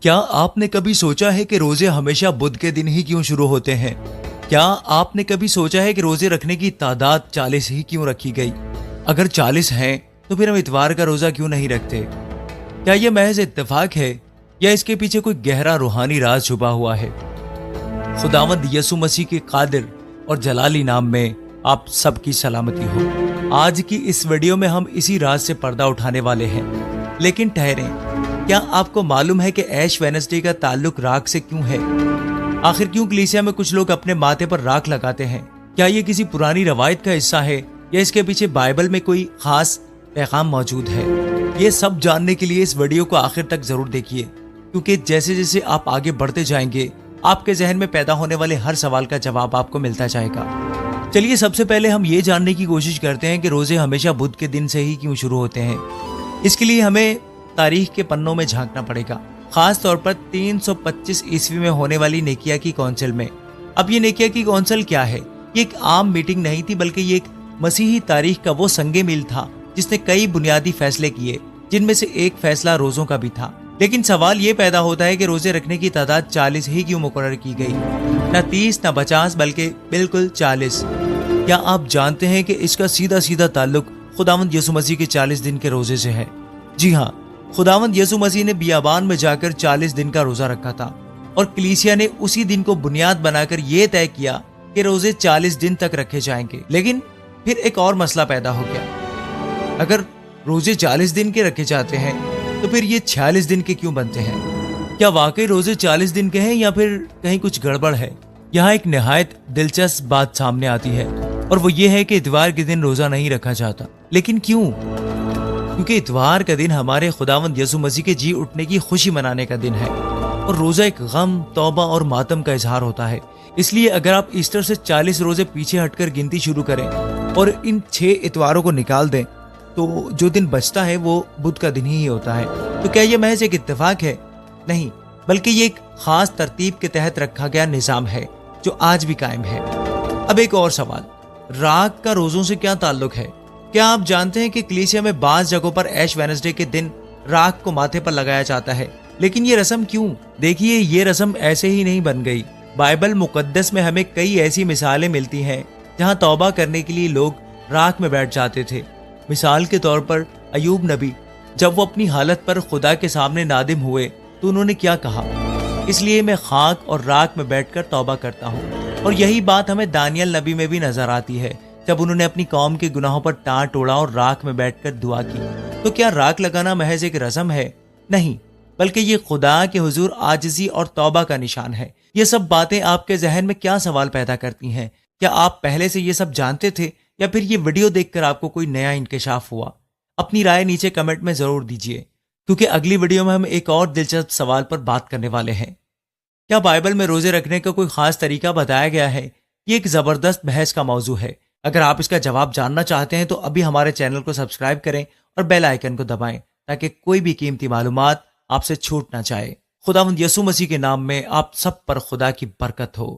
کیا آپ نے کبھی سوچا ہے کہ روزے ہمیشہ بدھ کے دن ہی کیوں شروع ہوتے ہیں؟ کیا آپ نے کبھی سوچا ہے کہ روزے رکھنے کی تعداد 40 ہی کیوں رکھی گئی؟ اگر 40 ہیں تو پھر ہم اتوار کا روزہ کیوں نہیں رکھتے؟ کیا یہ محض اتفاق ہے یا اس کے پیچھے کوئی گہرا روحانی راز چھپا ہوا ہے؟ خداوند یسوع مسیح کے قادر اور جلالی نام میں آپ سب کی سلامتی ہو۔ آج کی اس ویڈیو میں ہم اسی راز سے پردہ اٹھانے والے ہیں، لیکن ٹھہریں، کیا آپ کو معلوم ہے کہ ایش وینسڈے کا تعلق راکھ سے کیوں ہے؟ آخر کیوں کلیسیا میں کچھ لوگ اپنے ماتھے پر راکھ لگاتے ہیں؟ کیا یہ کسی پرانی روایت کا حصہ ہے یا اس کے پیچھے بائبل میں کوئی خاص پیغام موجود ہے؟ یہ سب جاننے کے لیے اس ویڈیو کو آخر تک ضرور دیکھیے، کیونکہ جیسے جیسے آپ آگے بڑھتے جائیں گے آپ کے ذہن میں پیدا ہونے والے ہر سوال کا جواب آپ کو ملتا جائے گا۔ چلیے سب سے پہلے ہم یہ جاننے کی کوشش کرتے ہیں کہ روزے ہمیشہ بدھ کے دن سے ہی کیوں شروع ہوتے ہیں۔ اس کے لیے ہمیں تاریخ کے پنوں میں جھانکنا پڑے گا، خاص طور پر 325 عیسوی میں ہونے والی نیکیا کی کونسل میں۔ اب یہ نیکیا کی کونسل کیا ہے؟ یہ ایک عام میٹنگ نہیں تھی، بلکہ یہ ایک مسیحی تاریخ کا وہ سنگ میل تھا جس نے کئی بنیادی فیصلے کیے، جن میں سے ایک فیصلہ روزوں کا بھی تھا۔ لیکن سوال یہ پیدا ہوتا ہے کہ روزے رکھنے کی تعداد 40 ہی کیوں مقرر کی گئی؟ نہ 30 نہ 50 بلکہ بالکل 40۔ کیا آپ جانتے ہیں کہ اس کا سیدھا تعلق خداوند یسوع مسیح کے 40 دن کے روزے سے ہے؟ جی ہاں، خداوند یسوع مسیح نے بیابان میں جا کر 40 دن کا روزہ رکھا تھا، اور کلیسیا نے اسی دن کو بنیاد بنا کر یہ طے کیا کہ روزے 40 دن تک رکھے جائیں گے۔ لیکن پھر ایک اور مسئلہ پیدا ہو گیا، اگر روزے 40 دن کے رکھے جاتے ہیں تو پھر یہ 46 دن کے کیوں بنتے ہیں؟ کیا واقعی روزے 40 دن کے ہیں یا پھر کہیں کچھ گڑبڑ ہے؟ یہاں ایک نہایت دلچسپ بات سامنے آتی ہے، اور وہ یہ ہے کہ اتوار کے دن روزہ نہیں رکھا جاتا۔ لیکن کیوں؟ کیونکہ اتوار کا دن ہمارے خداوند یسوع مسیح کے جی اٹھنے کی خوشی منانے کا دن ہے، اور روزہ ایک غم، توبہ اور ماتم کا اظہار ہوتا ہے۔ اس لیے اگر آپ ایسٹر سے 40 روزے پیچھے ہٹ کر گنتی شروع کریں اور ان 6 اتواروں کو نکال دیں تو جو دن بچتا ہے وہ بدھ کا دن ہی ہوتا ہے۔ تو کیا یہ محض ایک اتفاق ہے؟ نہیں، بلکہ یہ ایک خاص ترتیب کے تحت رکھا گیا نظام ہے جو آج بھی قائم ہے۔ اب ایک اور سوال، راکھ کا روزوں سے کیا تعلق ہے؟ کیا آپ جانتے ہیں کہ کلیسیا میں بعض جگہوں پر ایش وینسڈے کے دن راکھ کو ماتھے پر لگایا جاتا ہے؟ لیکن یہ رسم کیوں؟ دیکھیے، یہ رسم ایسے ہی نہیں بن گئی۔ بائبل مقدس میں ہمیں کئی ایسی مثالیں ملتی ہیں جہاں توبہ کرنے کے لیے لوگ راکھ میں بیٹھ جاتے تھے۔ مثال کے طور پر ایوب نبی، جب وہ اپنی حالت پر خدا کے سامنے نادم ہوئے تو انہوں نے کیا کہا؟ اس لیے میں خاک اور راکھ میں بیٹھ کر توبہ کرتا ہوں۔ اور یہی بات ہمیں دانیال نبی میں بھی نظر آتی ہے، جب انہوں نے اپنی قوم کے گناہوں پر ٹانٹ اوڑا اور راکھ میں بیٹھ کر دعا کی۔ تو کیا راکھ لگانا محض ایک رسم ہے؟ نہیں، بلکہ یہ خدا کے حضور عاجزی اور توبہ کا نشان ہے۔ یہ سب باتیں آپ کے ذہن میں کیا سوال پیدا کرتی ہیں؟ کیا آپ پہلے سے یہ سب جانتے تھے یا پھر یہ ویڈیو دیکھ کر آپ کو کوئی نیا انکشاف ہوا؟ اپنی رائے نیچے کمنٹ میں ضرور دیجیے، کیونکہ اگلی ویڈیو میں ہم ایک اور دلچسپ سوال پر بات کرنے والے ہیں۔ کیا بائبل میں روزے رکھنے کا کوئی خاص طریقہ بتایا گیا ہے؟ یہ ایک زبردست بحث کا موضوع ہے۔ اگر آپ اس کا جواب جاننا چاہتے ہیں تو ابھی ہمارے چینل کو سبسکرائب کریں اور بیل آئیکن کو دبائیں تاکہ کوئی بھی قیمتی معلومات آپ سے چھوٹ نہ جائے۔ خداوند یسوع مسیح کے نام میں آپ سب پر خدا کی برکت ہو۔